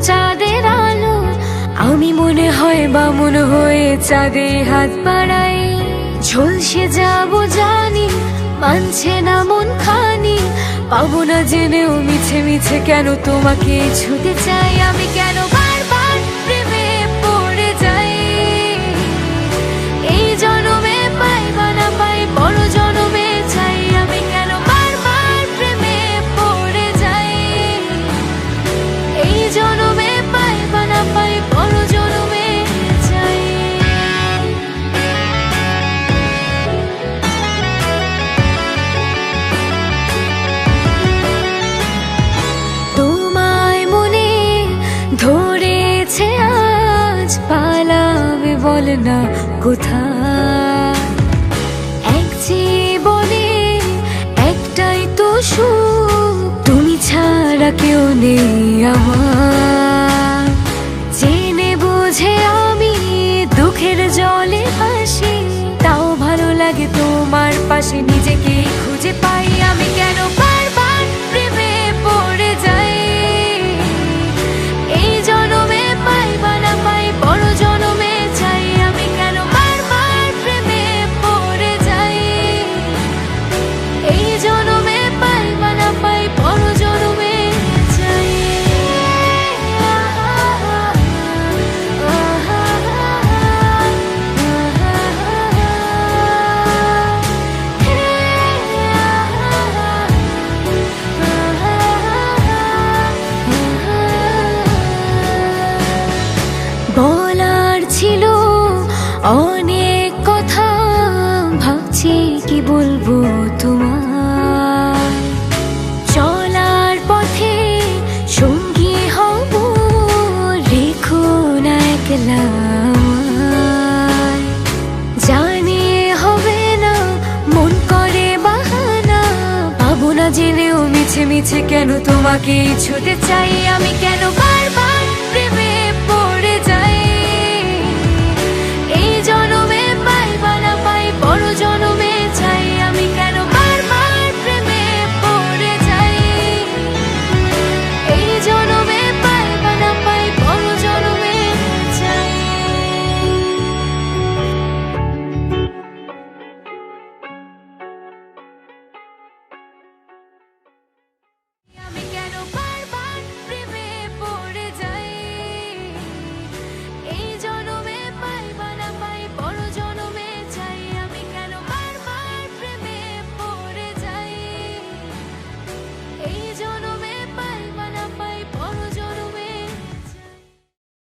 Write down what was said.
চাঁদের আলো, আমি মনে হয় বামুন হয়ে চাঁদে হাত বাড়াই। ঝলসে যাবো জানি, মানছে না মন খানি, পাবো না জেনেও মিছে মিছে কেন তোমাকে ছুতে চাই। আমি কেন বারবার প্রেমে পড়ে যাই, এই জনমে পাই বা না পাই বড় জনমে চাই। আমি কেন বারবার প্রেমে পড়ে যাই, এই জনমে পাই বা না পাই বড় জনমে চাই। তোমায় মনে ধরেছে আজ, পালাবে বল না কোথায়। এক জীবনে একটাই তো সুখ, তুমি ছাড়া কেউ নেই আমার। জেনে বুঝে আমি দুঃখের জলে ভাসি, তাও ভালো লাগে তোমার পাশে নিজেকে খুঁজে পাই। আমি কেন বারবার প্রেমে পড়ে যাই, এই জনমে পাই বা না পাই বড় জনমে চাই। আমি কেন বারবার প্রেমে পড়ে যাই, এই জনমে পাই বা না পাই বড় জনমে চাই। বলার ছিল অনেক কথা, ভাবছি কি বলবো তোমায়। চলার পথে সঙ্গী হব, রেখো না একলা আমায়। জানি হবে না মন করে বাহানা, পাবো না জেনেও মিছে মিছে কেন তোমাকে ছুতে চাই। আমি কেন